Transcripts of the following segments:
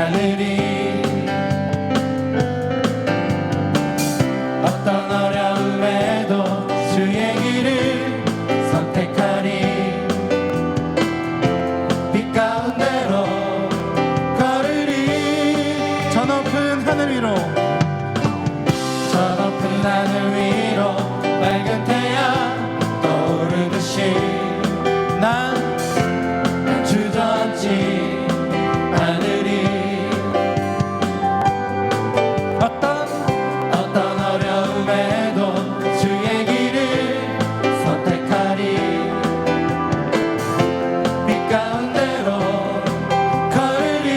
하늘이 어떤 어려움에도 주의 길을 선택하리. 빛 가운데로 걸으리. 저 높은 하늘 위로, 저 높은 하늘 위로 밝은 태양 떠오르듯이 난 주저앉지 않으리. 어떤 어려움에도 주의 길을 선택하리. 빛 가운데로 걸으리.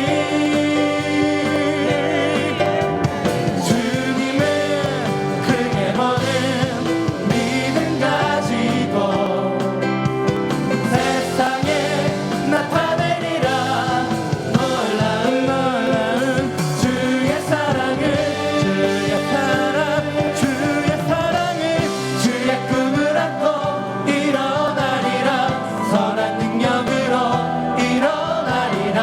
주님을 크게 보는 믿음 가지고 세상에 나타내리라. 놀라운 주의 사랑을 주의 꿈을 안고 일어나리라. 선한 능력으로 일어나리라.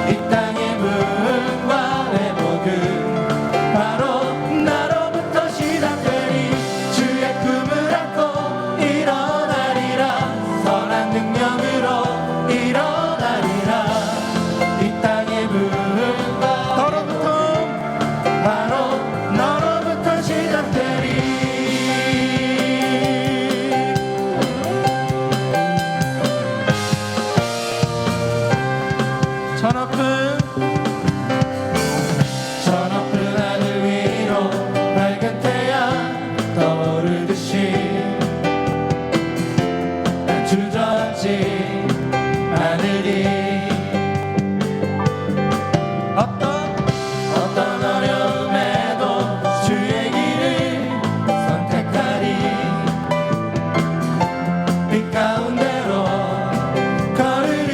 이 땅의 부흥과 회복은 바로 나로부터 시작되리. 주의 꿈을 안고 일어나리라. 선한 능력으로 일어나리라. 이 땅의 부흥과 너로부터 바로 너로부터 시작되리. 저 높은 저 높은 하늘 위로 밝은 태양 떠오르듯이 난 주저앉지 않으리. 어떤 어려움에도 주의 길을 선택하리. 빛 가운데로 걸으리.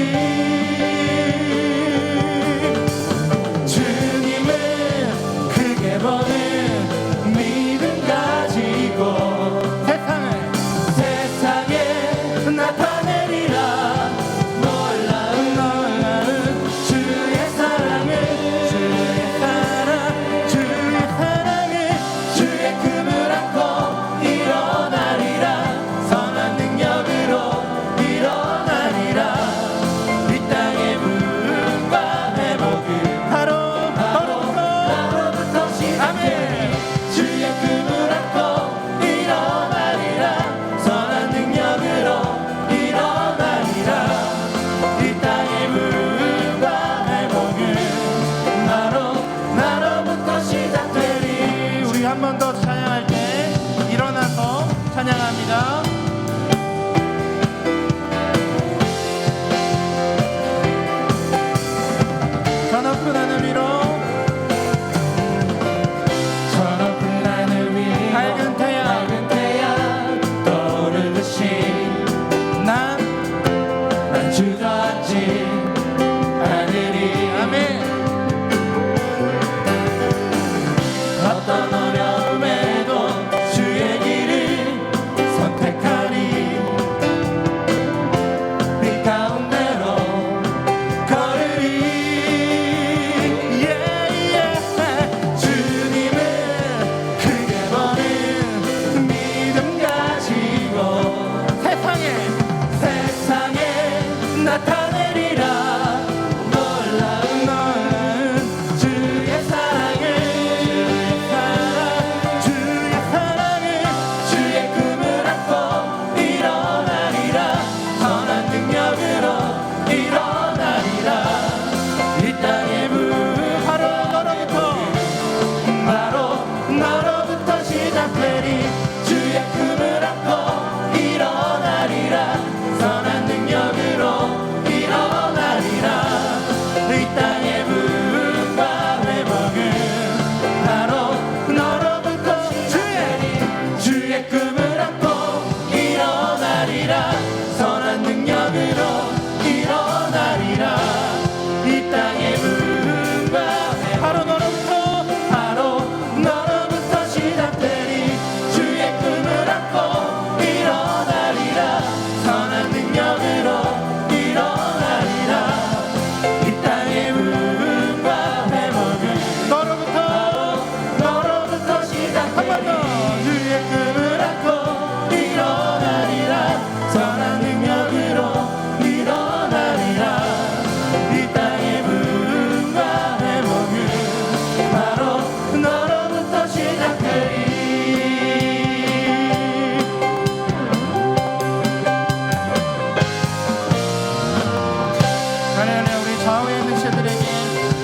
자들에게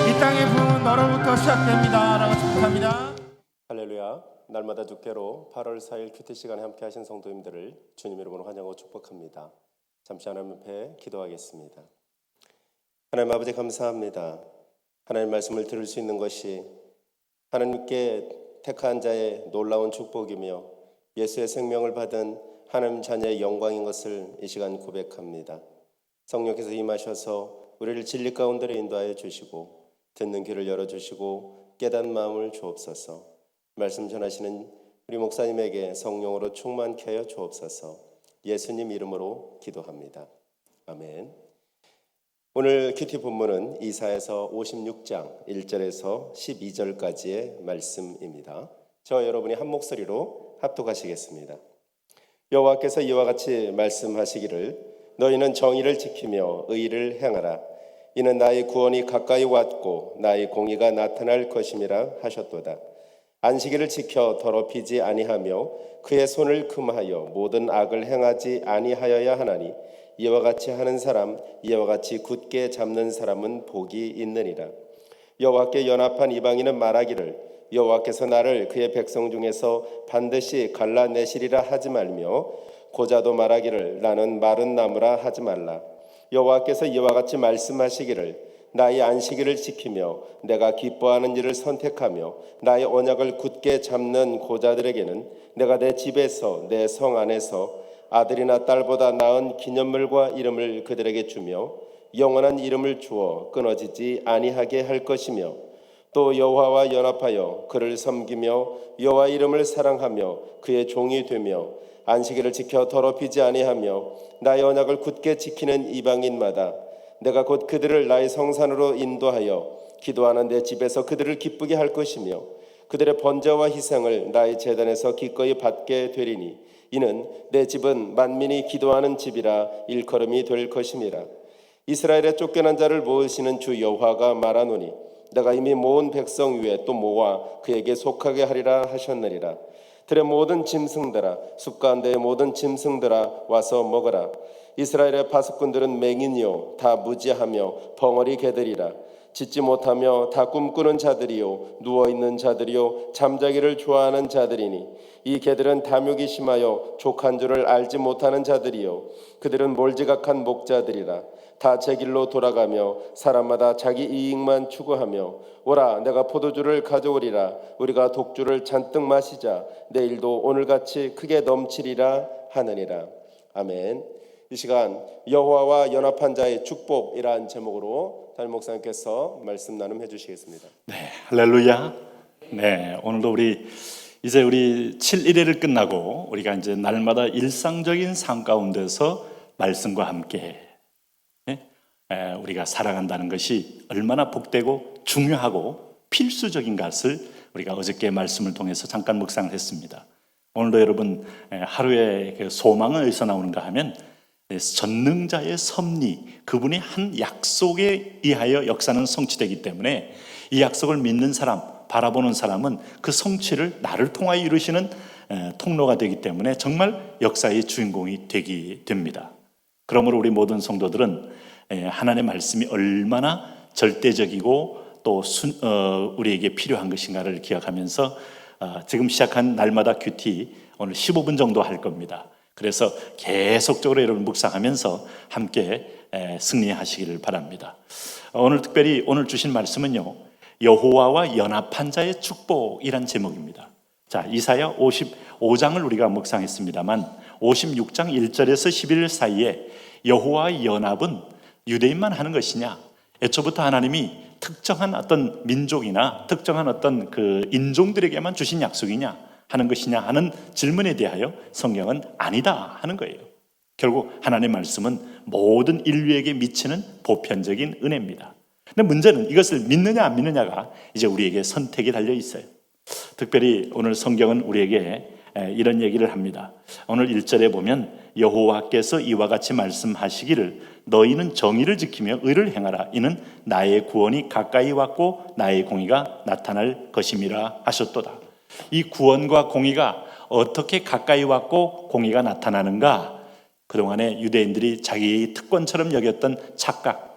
이 땅의 부흥은 너로부터 시작됩니다 라고 축복합니다. 할렐루야. 날마다 주께로 8월 4일 큐티 시간에 함께 하신 성도님들을 주님 이름으로 환영하고 축복합니다. 잠시 하나님 앞에 기도하겠습니다. 하나님 아버지 감사합니다. 하나님 말씀을 들을 수 있는 것이 하나님께 택한 자의 놀라운 축복이며 예수의 생명을 받은 하나님 자녀의 영광인 것을 이 시간 고백합니다. 성령께서 임하셔서 우리를 진리 가운데로 인도하여 주시고 듣는 귀를 열어주시고 깨닫는 마음을 주옵소서. 말씀 전하시는 우리 목사님에게 성령으로 충만케 하여 주옵소서. 예수님 이름으로 기도합니다. 아멘. 오늘 큐티 본문은 이사야서 56장 1절에서 12절까지의 말씀입니다. 저와 여러분이 한 목소리로 합독하시겠습니다. 여호와께서 이와 같이 말씀하시기를 너희는 정의를 지키며 의를 행하라. 이는 나의 구원이 가까이 왔고 나의 공의가 나타날 것임이라 하셨도다. 안식일을 지켜 더럽히지 아니하며 그의 손을 금하여 모든 악을 행하지 아니하여야 하나니 이와 같이 하는 사람 이와 같이 굳게 잡는 사람은 복이 있느니라. 여호와께 연합한 이방인은 말하기를 여호와께서 나를 그의 백성 중에서 반드시 갈라내시리라 하지 말며 고자도 말하기를 나는 마른 나무라 하지 말라. 여호와께서 이와 같이 말씀하시기를 나의 안식일을 지키며 내가 기뻐하는 일을 선택하며 나의 언약을 굳게 잡는 고자들에게는 내가 내 집에서 내 성 안에서 아들이나 딸보다 나은 기념물과 이름을 그들에게 주며 영원한 이름을 주어 끊어지지 아니하게 할 것이며 또 여호와와 연합하여 그를 섬기며 여호와 이름을 사랑하며 그의 종이 되며 안식일을 지켜 더럽히지 아니하며 나의 언약을 굳게 지키는 이방인마다 내가 곧 그들을 나의 성산으로 인도하여 기도하는 내 집에서 그들을 기쁘게 할 것이며 그들의 번제와 희생을 나의 제단에서 기꺼이 받게 되리니 이는 내 집은 만민이 기도하는 집이라 일컬음이 될 것임이라. 이스라엘의 쫓겨난 자를 모으시는 주 여호와가 말하노니 내가 이미 모은 백성 위에 또 모아 그에게 속하게 하리라 하셨느니라. 들의 모든 짐승들아 숲 가운데의 모든 짐승들아 와서 먹어라. 이스라엘의 파수꾼들은 맹인이요 다 무지하며 벙어리 개들이라. 짖지 못하며 다 꿈꾸는 자들이요 누워있는 자들이요 잠자기를 좋아하는 자들이니 이 개들은 탐욕이 심하여 족한 줄을 알지 못하는 자들이요 그들은 몰지각한 목자들이라. 다 제 길로 돌아가며 사람마다 자기 이익만 추구하며 오라 내가 포도주를 가져오리라. 우리가 독주를 잔뜩 마시자. 내일도 오늘같이 크게 넘치리라 하느니라. 아멘. 이 시간 여호와와 연합한 자의 축복이라는 제목으로 담임 목사님께서 말씀 나눔해 주시겠습니다. 네, 할렐루야. 네, 오늘도 우리 7일회를 끝나고 우리가 이제 날마다 일상적인 삶 가운데서 말씀과 함께 우리가 살아간다는 것이 얼마나 복되고 중요하고 필수적인 것을 우리가 어저께 말씀을 통해서 잠깐 묵상을 했습니다. 오늘도 여러분 하루의 그 소망은 어디서 나오는가 하면 전능자의 섭리, 그분이 한 약속에 의하여 역사는 성취되기 때문에 이 약속을 믿는 사람, 바라보는 사람은 그 성취를 나를 통하여 이루시는 통로가 되기 때문에 정말 역사의 주인공이 되게 됩니다. 그러므로 우리 모든 성도들은 하나님의 말씀이 얼마나 절대적이고 또 우리에게 필요한 것인가를 기억하면서 지금 시작한 날마다 큐티 오늘 15분 정도 할 겁니다. 그래서 계속적으로 여러분 묵상하면서 함께 승리하시기를 바랍니다. 오늘 특별히 오늘 주신 말씀은요, 여호와와 연합한 자의 축복이란 제목입니다. 자, 이사야 55장을 우리가 묵상했습니다만 56장 1절에서 11절 사이에 여호와의 연합은 유대인만 하는 것이냐, 애초부터 하나님이 특정한 어떤 민족이나 특정한 어떤 그 인종들에게만 주신 약속이냐 하는 것이냐 하는 질문에 대하여 성경은 아니다 하는 거예요. 결국 하나님의 말씀은 모든 인류에게 미치는 보편적인 은혜입니다. 근데 문제는 이것을 믿느냐 안 믿느냐가 이제 우리에게 선택이 달려 있어요. 특별히 오늘 성경은 우리에게 이런 얘기를 합니다. 오늘 1절에 보면 여호와께서 이와 같이 말씀하시기를 너희는 정의를 지키며 의를 행하라. 이는 나의 구원이 가까이 왔고 나의 공의가 나타날 것임이라 하셨도다. 이 구원과 공의가 어떻게 가까이 왔고 공의가 나타나는가? 그동안에 유대인들이 자기의 특권처럼 여겼던 착각,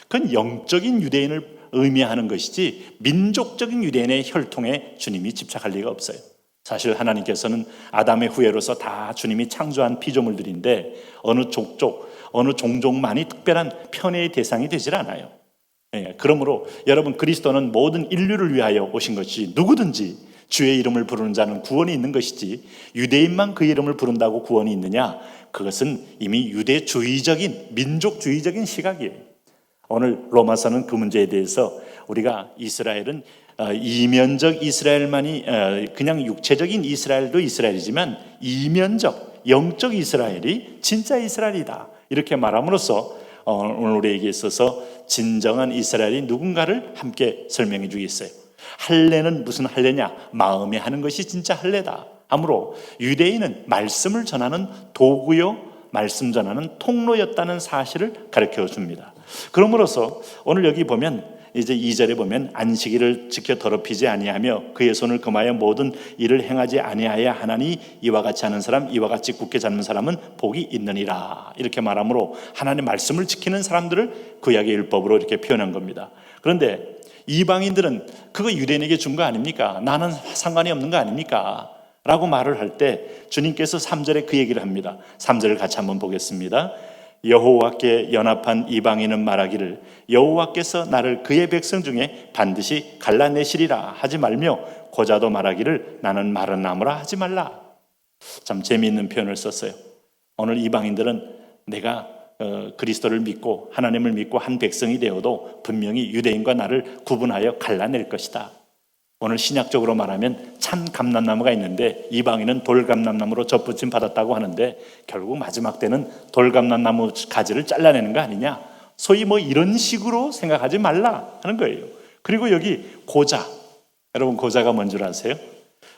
그건 영적인 유대인을 의미하는 것이지 민족적인 유대인의 혈통에 주님이 집착할 리가 없어요. 사실 하나님께서는 아담의 후예로서 다 주님이 창조한 피조물들인데 어느 족족, 어느 종족만이 특별한 편애의 대상이 되질 않아요. 그러므로 여러분, 그리스도는 모든 인류를 위하여 오신 것이 누구든지 주의 이름을 부르는 자는 구원이 있는 것이지 유대인만 그 이름을 부른다고 구원이 있느냐? 그것은 이미 유대주의적인 민족주의적인 시각이에요. 오늘 로마서는 그 문제에 대해서 우리가 이스라엘은 이면적 이스라엘만이 그냥 육체적인 이스라엘도 이스라엘이지만 이면적 영적 이스라엘이 진짜 이스라엘이다 이렇게 말함으로써 오늘 우리에게 있어서 진정한 이스라엘이 누군가를 함께 설명해 주겠어요. 할례는 무슨 할례냐? 마음에 하는 것이 진짜 할례다. 아무로 유대인은 말씀을 전하는 도구요, 말씀 전하는 통로였다는 사실을 가르쳐 줍니다. 그러므로서 오늘 여기 보면 이제 2절에 보면 안식일을 지켜 더럽히지 아니하며 그의 손을 금하여 모든 일을 행하지 아니하여 하나니 이와 같이 하는 사람, 이와 같이 굳게 잡는 사람은 복이 있느니라 이렇게 말하므로 하나님의 말씀을 지키는 사람들을 구약의 율법으로 이렇게 표현한 겁니다. 그런데 이방인들은 그거 유대인에게 준 거 아닙니까? 나는 상관이 없는 거 아닙니까? 라고 말을 할 때 주님께서 3절에 그 얘기를 합니다. 3절을 같이 한번 보겠습니다. 여호와께 연합한 이방인은 말하기를 여호와께서 나를 그의 백성 중에 반드시 갈라내시리라 하지 말며 고자도 말하기를 나는 마른 나무라 하지 말라. 참 재미있는 표현을 썼어요. 오늘 이방인들은 내가 그리스도를 믿고 하나님을 믿고 한 백성이 되어도 분명히 유대인과 나를 구분하여 갈라낼 것이다. 오늘 신약적으로 말하면 참 감람나무가 있는데 이방인은 돌감람나무로 접붙임 받았다고 하는데 결국 마지막 때는 돌감람나무 가지를 잘라내는 거 아니냐? 소위 뭐 이런 식으로 생각하지 말라 하는 거예요. 그리고 여기 고자, 여러분 고자가 뭔 줄 아세요?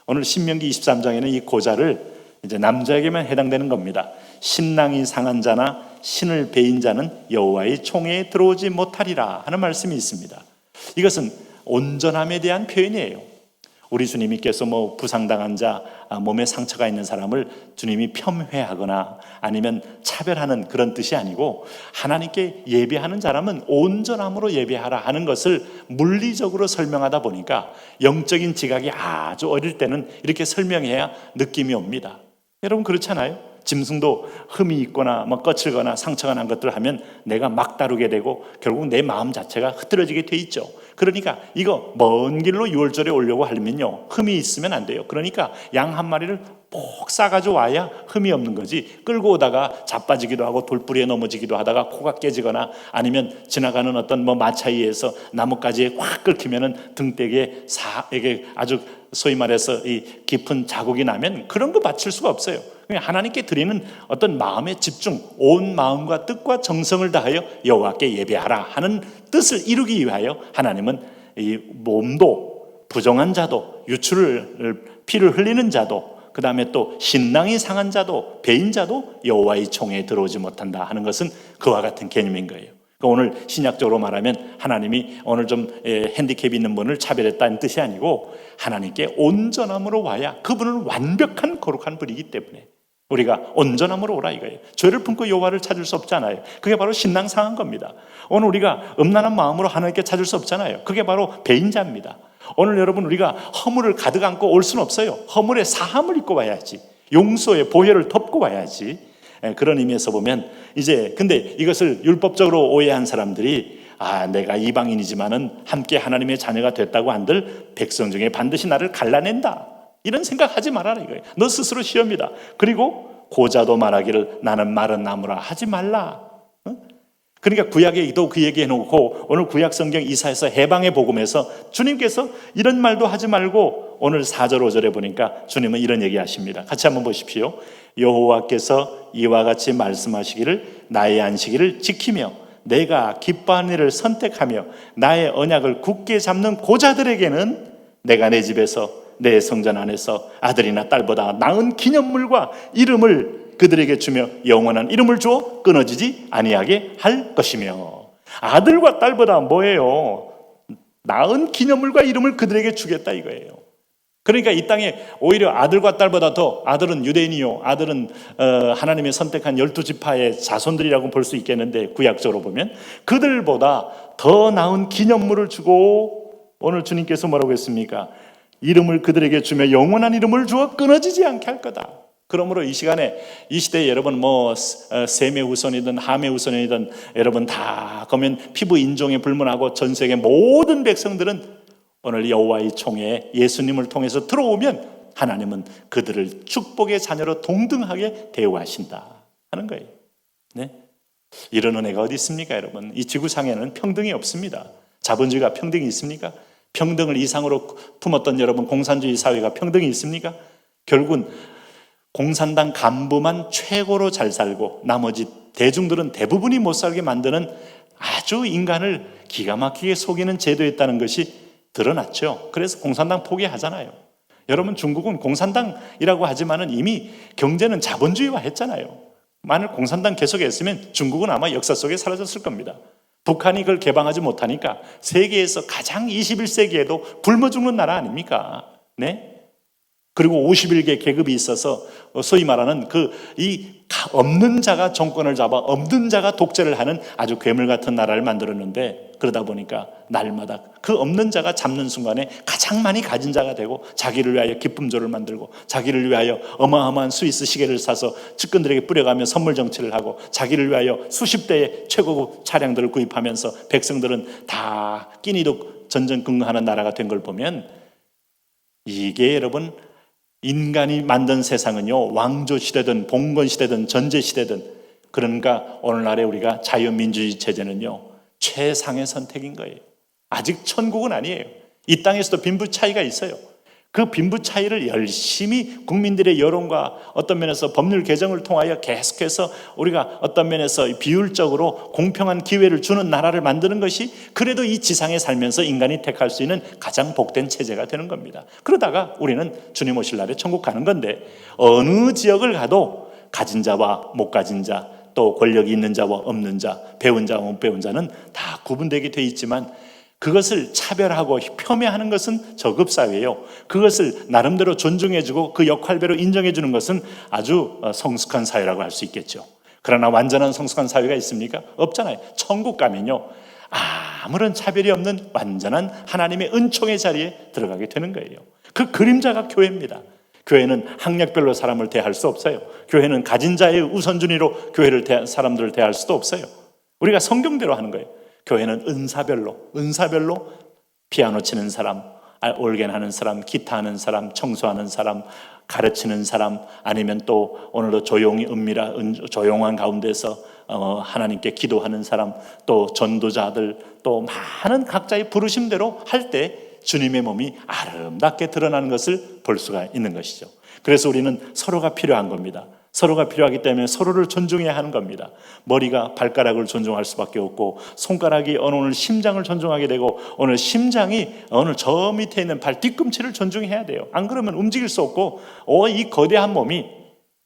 오늘 신명기 23장에는 이 고자를 이제 남자에게만 해당되는 겁니다. 신랑이 상한 자나 신을 베인 자는 여호와의 총회에 들어오지 못하리라 하는 말씀이 있습니다. 이것은 온전함에 대한 표현이에요. 우리 주님께서 뭐 부상당한 자, 몸에 상처가 있는 사람을 주님이 폄훼하거나 아니면 차별하는 그런 뜻이 아니고 하나님께 예배하는 사람은 온전함으로 예배하라 하는 것을 물리적으로 설명하다 보니까 영적인 지각이 아주 어릴 때는 이렇게 설명해야 느낌이 옵니다. 여러분 그렇잖아요? 짐승도 흠이 있거나 뭐 거칠거나 상처가 난 것들을 하면 내가 막 다루게 되고 결국 내 마음 자체가 흐트러지게 돼 있죠. 그러니까 이거 먼 길로 6월절에 오려고 하려면요 흠이 있으면 안 돼요. 그러니까 양 한 마리를 꼭 싸가지고 와야 흠이 없는 거지. 끌고 오다가 자빠지기도 하고 돌뿌리에 넘어지기도 하다가 코가 깨지거나 아니면 지나가는 어떤 뭐 마차이에서 나뭇가지에 확 긁히면은 등대기에 이게 아주 소위 말해서 이 깊은 자국이 나면 그런 거 바칠 수가 없어요. 하나님께 드리는 어떤 마음의 집중, 온 마음과 뜻과 정성을 다하여 여호와께 예배하라 하는 뜻을 이루기 위하여 하나님은 이 몸도 부정한 자도 피를 흘리는 자도 그 다음에 또 신랑이 상한 자도 배인 자도 여호와의 총회에 들어오지 못한다 하는 것은 그와 같은 개념인 거예요. 그러니까 오늘 신약적으로 말하면 하나님이 오늘 좀 핸디캡이 있는 분을 차별했다는 뜻이 아니고 하나님께 온전함으로 와야 그분은 완벽한 거룩한 분이기 때문에 우리가 온전함으로 오라 이거예요. 죄를 품고 여호와를 찾을 수 없잖아요. 그게 바로 신랑 상한 겁니다. 오늘 우리가 음란한 마음으로 하나님께 찾을 수 없잖아요. 그게 바로 배인자입니다. 오늘 여러분 우리가 허물을 가득 안고 올 수는 없어요. 허물의 사함을 입고 와야지. 용서의 보혈을 덮고 와야지. 그런 의미에서 보면 이제 근데 이것을 율법적으로 오해한 사람들이 내가 이방인이지만은 함께 하나님의 자녀가 됐다고 한들 백성 중에 반드시 나를 갈라낸다. 이런 생각하지 말아라 이거예요. 너 스스로 시험이다. 그리고 고자도 말하기를 나는 마른 나무라 하지 말라. 그러니까 구약에도 그 얘기 해놓고 오늘 구약 성경 이사야서 해방의 복음에서 주님께서 이런 말도 하지 말고 오늘 4절 5절에 보니까 주님은 이런 얘기 하십니다. 같이 한번 보십시오. 여호와께서 이와 같이 말씀하시기를 나의 안식일을 지키며 내가 기뻐하는 일을 선택하며 나의 언약을 굳게 잡는 고자들에게는 내가 내 집에서 내 성전 안에서 아들이나 딸보다 나은 기념물과 이름을 그들에게 주며 영원한 이름을 주어 끊어지지 아니하게 할 것이며. 아들과 딸보다 뭐예요? 나은 기념물과 이름을 그들에게 주겠다 이거예요. 그러니까 이 땅에 오히려 아들과 딸보다 더 아들은 유대인이요 아들은 하나님의 선택한 12지파의 자손들이라고 볼 수 있겠는데 구약적으로 보면 그들보다 더 나은 기념물을 주고 오늘 주님께서 뭐라고 했습니까? 이름을 그들에게 주며 영원한 이름을 주어 끊어지지 않게 할 거다. 그러므로 이 시간에 이 시대에 여러분 세매 우선이든 하매 우선이든 여러분 다 그러면 피부 인종에 불문하고 전 세계 모든 백성들은 오늘 여호와의 총회에 예수님을 통해서 들어오면 하나님은 그들을 축복의 자녀로 동등하게 대우하신다 하는 거예요. 네? 이런 은혜가 어디 있습니까, 여러분? 이 지구상에는 평등이 없습니다. 자본주의가 평등이 있습니까? 평등을 이상으로 품었던 여러분 공산주의 사회가 평등이 있습니까? 결국은 공산당 간부만 최고로 잘 살고 나머지 대중들은 대부분이 못 살게 만드는 아주 인간을 기가 막히게 속이는 제도였다는 것이 드러났죠. 그래서 공산당 포기하잖아요. 여러분 중국은 공산당이라고 하지만은 이미 경제는 자본주의화 했잖아요. 만일 공산당 계속했으면 중국은 아마 역사 속에 사라졌을 겁니다. 북한이 그걸 개방하지 못하니까 세계에서 가장 21세기에도 굶어 죽는 나라 아닙니까? 네? 그리고 51개 계급이 있어서 소위 말하는 없는 자가 정권을 잡아 없는 자가 독재를 하는 아주 괴물 같은 나라를 만들었는데 그러다 보니까 날마다 그 없는 자가 잡는 순간에 가장 많이 가진 자가 되고 자기를 위하여 기쁨조를 만들고 자기를 위하여 어마어마한 스위스 시계를 사서 측근들에게 뿌려가며 선물 정치를 하고 자기를 위하여 수십 대의 최고급 차량들을 구입하면서 백성들은 다 끼니도 전전긍긍하는 나라가 된 걸 보면 이게 여러분 인간이 만든 세상은요 왕조 시대든 봉건 시대든 전제 시대든 그러니까 오늘날에 우리가 자유민주주의 체제는요 최상의 선택인 거예요. 아직 천국은 아니에요. 이 땅에서도 빈부 차이가 있어요. 그 빈부 차이를 열심히 국민들의 여론과 어떤 면에서 법률 개정을 통하여 계속해서 우리가 어떤 면에서 비율적으로 공평한 기회를 주는 나라를 만드는 것이 그래도 이 지상에 살면서 인간이 택할 수 있는 가장 복된 체제가 되는 겁니다. 그러다가 우리는 주님 오실 날에 천국 가는 건데 어느 지역을 가도 가진 자와 못 가진 자 또 권력이 있는 자와 없는 자 배운 자와 못 배운 자는 다 구분되게 돼 있지만 그것을 차별하고 폄훼하는 것은 저급사회예요. 그것을 나름대로 존중해주고 그 역할대로 인정해주는 것은 아주 성숙한 사회라고 할 수 있겠죠. 그러나 완전한 성숙한 사회가 있습니까? 없잖아요. 천국 가면요 아무런 차별이 없는 완전한 하나님의 은총의 자리에 들어가게 되는 거예요. 그 그림자가 교회입니다. 교회는 학력별로 사람을 대할 수 없어요. 교회는 가진 자의 우선순위로 사람들을 대할 수도 없어요. 우리가 성경대로 하는 거예요. 교회는 은사별로 피아노 치는 사람, 올겐 하는 사람, 기타 하는 사람, 청소하는 사람, 가르치는 사람, 아니면 또 오늘도 조용한 가운데서 하나님께 기도하는 사람, 또 전도자들, 또 많은 각자의 부르심대로 할 때 주님의 몸이 아름답게 드러나는 것을 볼 수가 있는 것이죠. 그래서 우리는 서로가 필요한 겁니다. 서로가 필요하기 때문에 서로를 존중해야 하는 겁니다. 머리가 발가락을 존중할 수밖에 없고 손가락이 오늘 심장을 존중하게 되고 오늘 심장이 오늘 저 밑에 있는 발 뒤꿈치를 존중해야 돼요. 안 그러면 움직일 수 없고 이 거대한 몸이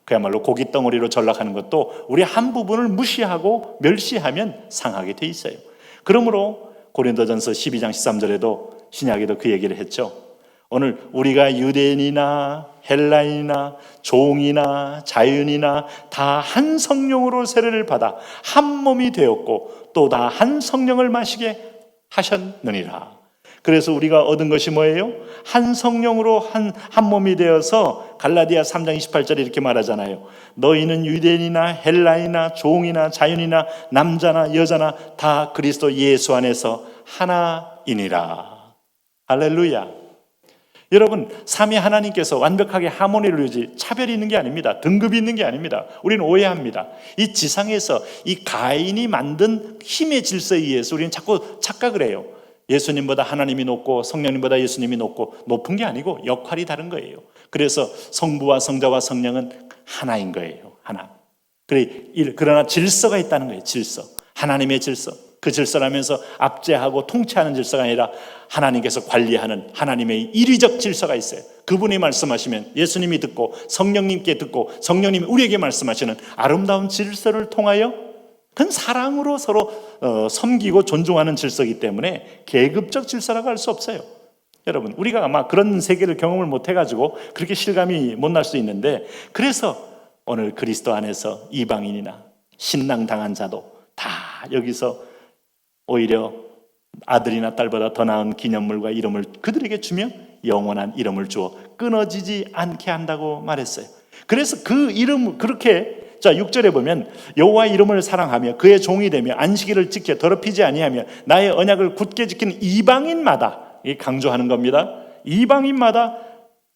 그야말로 고깃 덩어리로 전락하는 것도 우리 한 부분을 무시하고 멸시하면 상하게 돼 있어요. 그러므로 고린도전서 12장 13절에도 신약에도 그 얘기를 했죠. 오늘 우리가 유대인이나 헬라인이나 종이나 자유인이나 다 한 성령으로 세례를 받아 한 몸이 되었고 또 다 한 성령을 마시게 하셨느니라. 그래서 우리가 얻은 것이 뭐예요? 한 성령으로 한 몸이 되어서 갈라디아 3장 28절에 이렇게 말하잖아요. 너희는 유대인이나 헬라인이나 종이나 자유인이나 남자나 여자나 다 그리스도 예수 안에서 하나이니라. 할렐루야. 여러분 삼위 하나님께서 완벽하게 하모니를 이루지 차별이 있는 게 아닙니다. 등급이 있는 게 아닙니다. 우리는 오해합니다. 이 지상에서 이 가인이 만든 힘의 질서에 의해서 우리는 자꾸 착각을 해요. 예수님보다 하나님이 높고 성령님보다 예수님이 높은 게 아니고 역할이 다른 거예요. 그래서 성부와 성자와 성령은 하나인 거예요. 하나. 그러나 질서가 있다는 거예요. 질서. 하나님의 질서. 그 질서라면서 압제하고 통치하는 질서가 아니라 하나님께서 관리하는 하나님의 일위적 질서가 있어요. 그분이 말씀하시면 예수님이 듣고 성령님께 듣고 성령님이 우리에게 말씀하시는 아름다운 질서를 통하여 그건 사랑으로 서로 섬기고 존중하는 질서이기 때문에 계급적 질서라고 할 수 없어요. 여러분 우리가 아마 그런 세계를 경험을 못 해가지고 그렇게 실감이 못 날 수 있는데 그래서 오늘 그리스도 안에서 이방인이나 신랑 당한 자도 다 여기서 오히려 아들이나 딸보다 더 나은 기념물과 이름을 그들에게 주며 영원한 이름을 주어 끊어지지 않게 한다고 말했어요. 그래서 그 이름 그렇게 자 6절에 보면 여호와의 이름을 사랑하며 그의 종이 되며 안식일을 지켜 더럽히지 아니하며 나의 언약을 굳게 지키는 이방인마다, 이 강조하는 겁니다. 이방인마다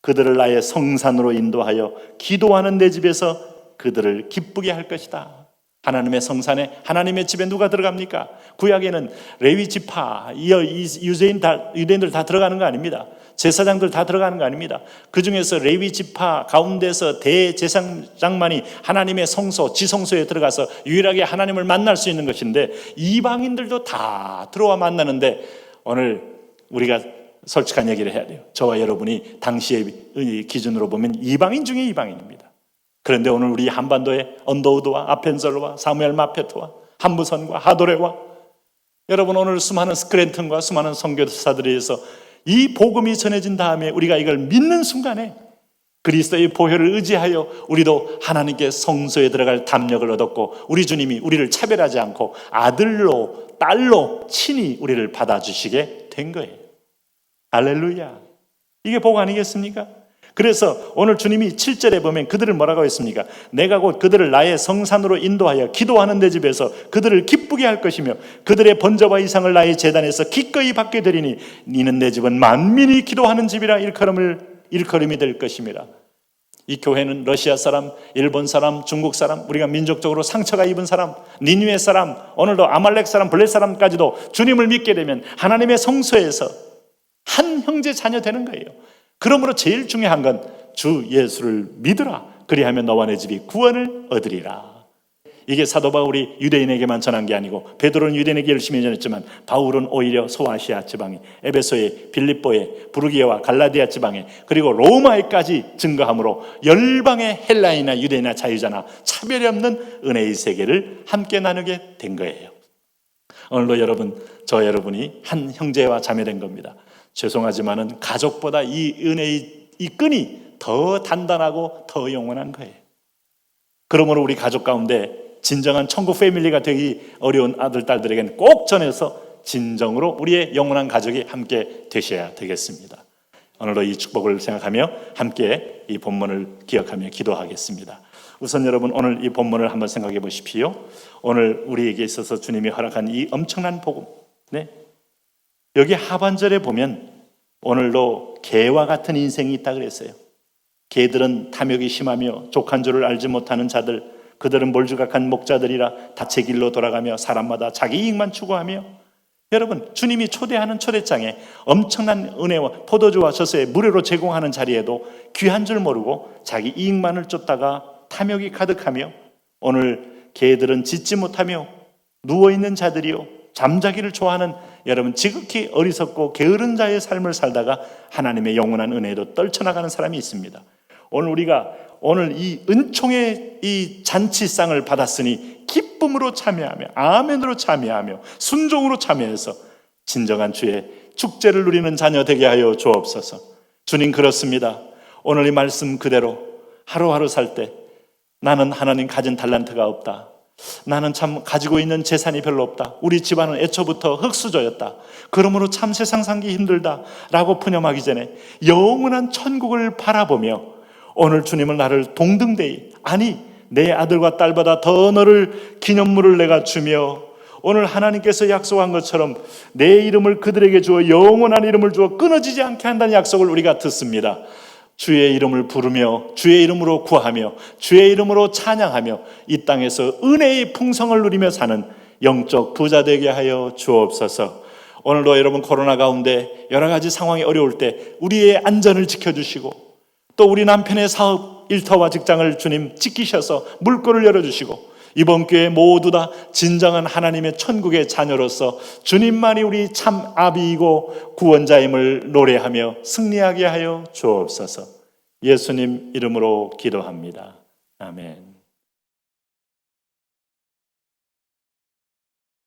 그들을 나의 성산으로 인도하여 기도하는 내 집에서 그들을 기쁘게 할 것이다. 하나님의 성산에, 하나님의 집에 누가 들어갑니까? 구약에는 레위 지파, 유대인들 다 들어가는 거 아닙니다. 제사장들 다 들어가는 거 아닙니다. 그 중에서 레위 지파 가운데서 대제사장만이 하나님의 성소, 지성소에 들어가서 유일하게 하나님을 만날 수 있는 것인데, 이방인들도 다 들어와 만나는데, 오늘 우리가 솔직한 얘기를 해야 돼요. 저와 여러분이 당시의 기준으로 보면 이방인 중에 이방인입니다. 그런데 오늘 우리 한반도의 언더우드와 아펜설과 사무엘 마페트와 한부선과 하도레와 여러분 오늘 수많은 스크랜턴과 수많은 선교사들에 의해서 이 복음이 전해진 다음에 우리가 이걸 믿는 순간에 그리스도의 보혈을 의지하여 우리도 하나님께 성소에 들어갈 담력을 얻었고, 우리 주님이 우리를 차별하지 않고 아들로 딸로 친히 우리를 받아주시게 된 거예요. 할렐루야. 이게 복 아니겠습니까? 그래서 오늘 주님이 7절에 보면 그들을 뭐라고 했습니까? 내가 곧 그들을 나의 성산으로 인도하여 기도하는 내 집에서 그들을 기쁘게 할 것이며 그들의 번제와 이상을 나의 제단에서 기꺼이 받게 되리니 니는 내 집은 만민이 기도하는 집이라 일컬음이 될 것입니다. 이 교회는 러시아 사람, 일본 사람, 중국 사람, 우리가 민족적으로 상처가 입은 사람, 니느웨 사람, 오늘도 아말렉 사람, 블레 사람까지도 주님을 믿게 되면 하나님의 성소에서 한 형제 자녀 되는 거예요. 그러므로 제일 중요한 건 주 예수를 믿으라. 그리하면 너와 내 집이 구원을 얻으리라. 이게 사도 바울이 유대인에게만 전한 게 아니고, 베드로는 유대인에게 열심히 전했지만 바울은 오히려 소아시아 지방에, 에베소에, 빌립보에, 부르기아와 갈라디아 지방에, 그리고 로마에까지 증거함으로 열방의 헬라인이나 유대인이나 자유자나 차별이 없는 은혜의 세계를 함께 나누게 된 거예요. 오늘도 여러분, 저 여러분이 한 형제와 자매된 겁니다. 죄송하지만은 가족보다 이 은혜의 이 끈이 더 단단하고 더 영원한 거예요. 그러므로 우리 가족 가운데 진정한 천국 패밀리가 되기 어려운 아들, 딸들에게는 꼭 전해서 진정으로 우리의 영원한 가족이 함께 되셔야 되겠습니다. 오늘도 이 축복을 생각하며 함께 이 본문을 기억하며 기도하겠습니다. 우선 여러분 오늘 이 본문을 한번 생각해 보십시오. 오늘 우리에게 있어서 주님이 허락한 이 엄청난 복음, 네? 여기 하반절에 보면 오늘도 개와 같은 인생이 있다 그랬어요. 개들은 탐욕이 심하며 족한 줄을 알지 못하는 자들, 그들은 몰주각한 목자들이라 닻의 길로 돌아가며 사람마다 자기 이익만 추구하며, 여러분 주님이 초대하는 초대장에 엄청난 은혜와 포도주와 젖에 무료로 제공하는 자리에도 귀한 줄 모르고 자기 이익만을 쫓다가 탐욕이 가득하며, 오늘 개들은 짖지 못하며 누워있는 자들이요 잠자기를 좋아하는 여러분 지극히 어리석고 게으른 자의 삶을 살다가 하나님의 영원한 은혜에도 떨쳐나가는 사람이 있습니다. 오늘 우리가 오늘 이 은총의 이 잔치상을 받았으니 기쁨으로 참여하며 아멘으로 참여하며 순종으로 참여해서 진정한 주의 축제를 누리는 자녀 되게 하여 주옵소서. 주님 그렇습니다. 오늘 이 말씀 그대로 하루하루 살 때 나는 하나님 가진 달란트가 없다. 나는 참 가지고 있는 재산이 별로 없다. 우리 집안은 애초부터 흙수저였다. 그러므로 참 세상 살기 힘들다 라고 푸념하기 전에 영원한 천국을 바라보며 오늘 주님은 나를 동등되이, 아니 내 아들과 딸보다 더 너를 기념물을 내가 주며 오늘 하나님께서 약속한 것처럼 내 이름을 그들에게 주어 영원한 이름을 주어 끊어지지 않게 한다는 약속을 우리가 듣습니다. 주의 이름을 부르며 주의 이름으로 구하며 주의 이름으로 찬양하며 이 땅에서 은혜의 풍성을 누리며 사는 영적 부자 되게 하여 주옵소서. 오늘도 여러분 코로나 가운데 여러 가지 상황이 어려울 때 우리의 안전을 지켜주시고 또 우리 남편의 사업 일터와 직장을 주님 지키셔서 물꼬를 열어주시고 이번 기회에 모두 다 진정한 하나님의 천국의 자녀로서 주님만이 우리 참 아비이고 구원자임을 노래하며 승리하게 하여 주옵소서. 예수님 이름으로 기도합니다. 아멘.